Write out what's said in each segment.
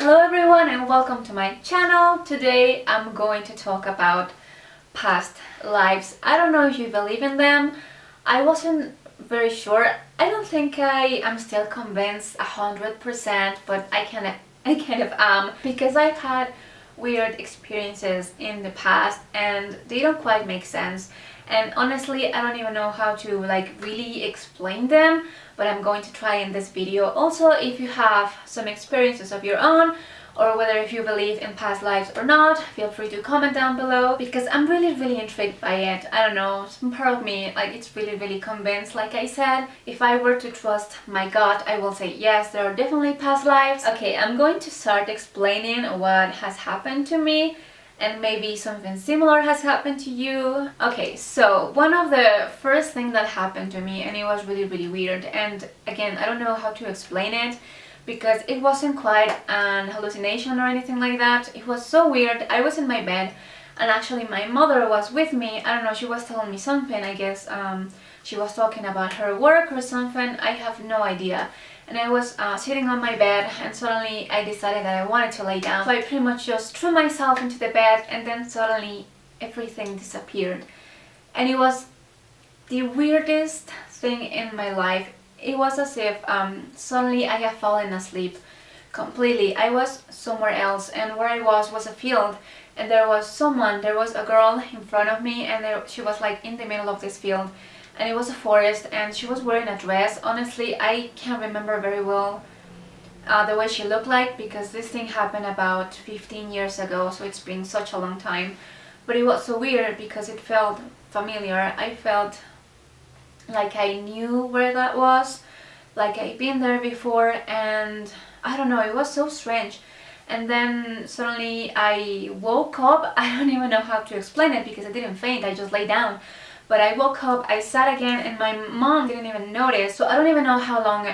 Hello everyone and welcome to my channel. Today I'm going to talk about past lives. I don't know if you believe in them. I wasn't very sure. I don't think I am still convinced 100%, but I kind of am because I've had weird experiences in the past and they don't quite make sense. And honestly, I don't even know how to really explain them, but I'm going to try in this video. Also, if you have some experiences of your own, or whether if you believe in past lives or not, feel free to comment down below because I'm really intrigued by it. I don't know, some part of me it's really convinced. Like I said, if I were to trust my gut, I will say yes, there are definitely past lives. Okay, I'm going to start explaining what has happened to me and maybe something similar has happened to you. Okay, so one of the first things that happened to me, and it was really weird, and again, I don't know how to explain it because it wasn't quite an hallucination or anything like that. It was so weird. I was in my bed and actually my mother was with me. I don't know, she was telling me something, I guess she was talking about her work or something. I have no idea. And I was sitting on my bed and suddenly I decided that I wanted to lay down. So I pretty much just threw myself into the bed and then suddenly everything disappeared. And it was the weirdest thing in my life. It was as if suddenly I had fallen asleep completely. I was somewhere else and where I was a field and there was a girl in front of me and she was like in the middle of this field. And it was a forest and she was wearing a dress. Honestly, I can't remember very well the way she looked like because this thing happened about 15 years ago, so it's been such a long time. But it was so weird because it felt familiar. I felt like I knew where that was, like I'd been there before, and I don't know, it was so strange. And then suddenly I woke up. I don't even know how to explain it because I didn't faint, I just lay down. But I woke up, I sat again, and my mom didn't even notice. So I don't even know how long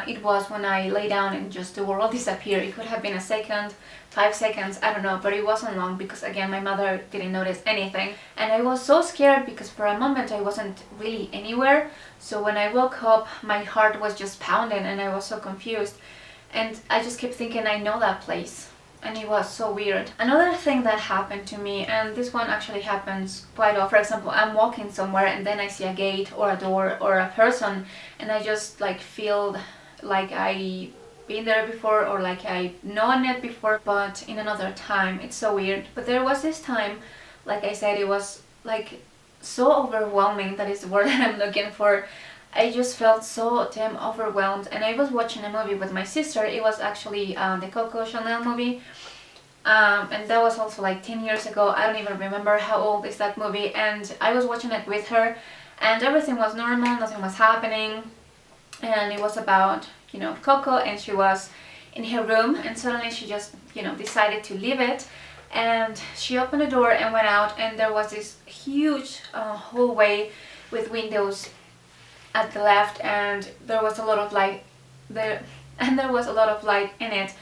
it was when I lay down and just the world disappeared. It could have been a second, 5 seconds, I don't know, but it wasn't long because again my mother didn't notice anything. And I was so scared because for a moment I wasn't really anywhere. So when I woke up, my heart was just pounding and I was so confused. And I just kept thinking, I know that place. And it was so weird. Another thing that happened to me, and this one actually happens quite often. For example, I'm walking somewhere and then I see a gate or a door or a person and I just feel like I been there before or like I've known it before, but in another time. It's so weird. But there was this time, like I said, it was so overwhelming. That is the word that I'm looking for. I just felt so damn overwhelmed, and I was watching a movie with my sister. It was actually the Coco Chanel movie, and that was also 10 years ago. I don't even remember how old is that movie, and I was watching it with her and everything was normal, nothing was happening, and it was about Coco, and she was in her room and suddenly she just decided to leave it, and she opened the door and went out, and there was this huge hallway with windows at the left, and there was a lot of light there, and there was a lot of light in it,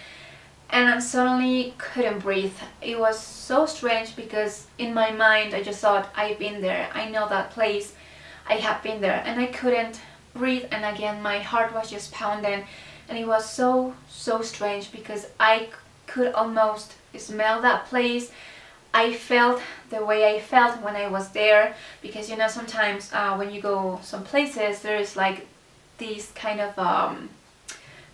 and I suddenly couldn't breathe. It was so strange because in my mind I just thought, I've been there, I know that place, I have been there, and I couldn't breathe. And again my heart was just pounding, and it was so strange because I could almost smell that place. I felt the way I felt when I was there because sometimes when you go some places there is this kind of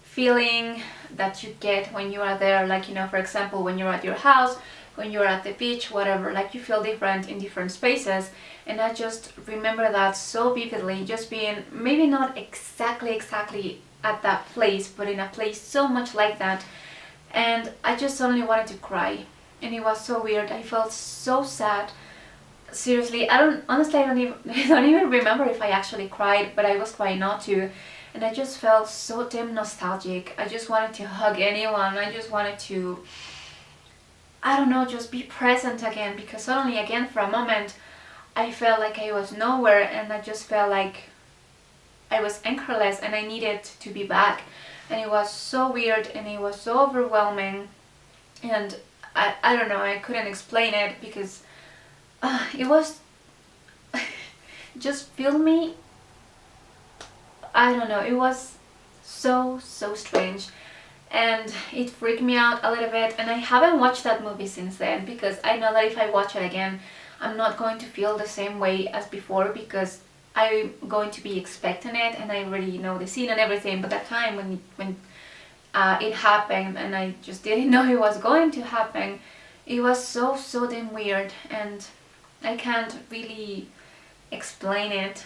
feeling that you get when you are there, for example, when you're at your house, when you're at the beach, whatever, you feel different in different spaces. And I just remember that so vividly, just being maybe not exactly at that place, but in a place so much like that, and I just suddenly wanted to cry. And it was so weird. I felt so sad. Seriously, I don't even I don't even remember if I actually cried, but I was trying not to. And I just felt so damn nostalgic. I just wanted to hug anyone. I just wanted to, I don't know, just be present again, because suddenly again for a moment I felt like I was nowhere, and I just felt like I was anchorless and I needed to be back. And it was so weird and it was so overwhelming, and I don't know, I couldn't explain it because it was just filled me. I don't know, it was so strange. and it freaked me out a little bit, and I haven't watched that movie since then because I know that if I watch it again I'm not going to feel the same way as before, because I'm going to be expecting it and I already know the scene and everything. But that time when it happened and I just didn't know it was going to happen, it was so damn weird, and I can't really explain it.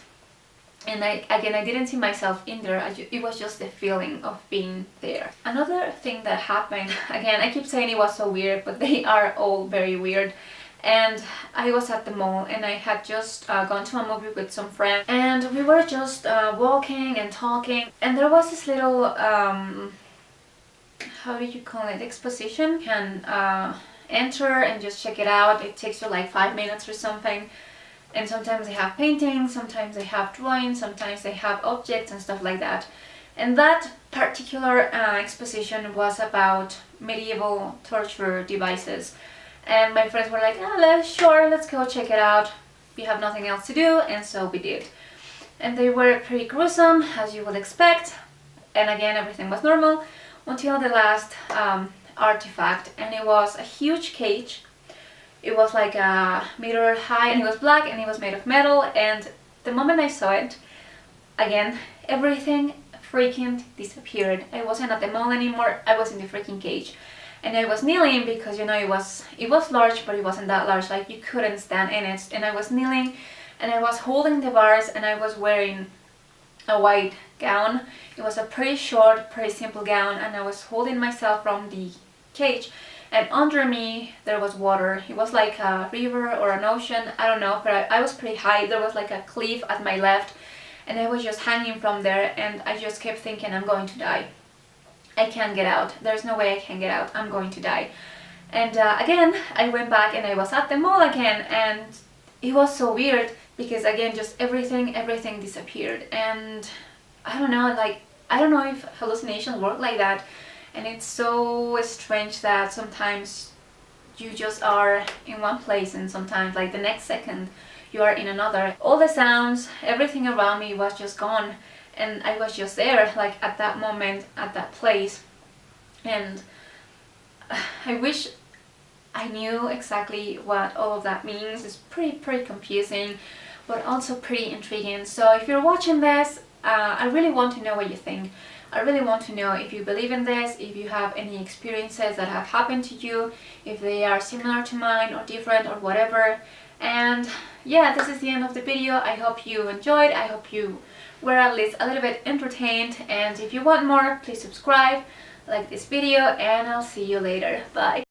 And I didn't see myself in there. It was just the feeling of being there. Another thing that happened, again, I keep saying it was so weird, but they are all very weird. And I was at the mall and I had just gone to a movie with some friends, and we were just walking and talking, and there was this little how do you call it, exposition. You can enter and just check it out. It takes you like 5 minutes or something, and sometimes they have paintings, sometimes they have drawings, sometimes they have objects and stuff like that. And that particular exposition was about medieval torture devices. And my friends were like, oh, let's go check it out. We have nothing else to do, and so we did. And they were pretty gruesome, as you would expect. And again, everything was normal until the last artifact, and it was a huge cage. It was like a meter high, and it was black, and it was made of metal. And the moment I saw it, again, everything freaking disappeared. I wasn't at the mall anymore. I was in the freaking cage. And I was kneeling because, you know, it was large, but it wasn't that large, like you couldn't stand in it. And I was kneeling and I was holding the bars, and I was wearing a white gown. It was a pretty short, pretty simple gown, and I was holding myself from the cage, and under me there was water. It was like a river or an ocean, I don't know, but I was pretty high. There was like a cliff at my left, and I was just hanging from there, and I just kept thinking, I'm going to die. I can't get out. There's no way I can get out. I'm going to die. And again, I went back and I was at the mall again, and it was so weird because again, just everything disappeared. And I don't know, like, I don't know if hallucinations work like that. And it's so strange that sometimes you just are in one place and sometimes like the next second you are in another. All the sounds, everything around me was just gone. And I was just there, like at that moment, at that place. And I wish I knew exactly what all of that means. It's pretty confusing, but also pretty intriguing. So if you're watching this, I really want to know what you think. I really want to know if you believe in this, if you have any experiences that have happened to you, if they are similar to mine or different or whatever. And yeah, this is the end of the video. I hope you enjoyed. I hope you were at least a little bit entertained, and if you want more, please subscribe, like this video, and I'll see you later. Bye.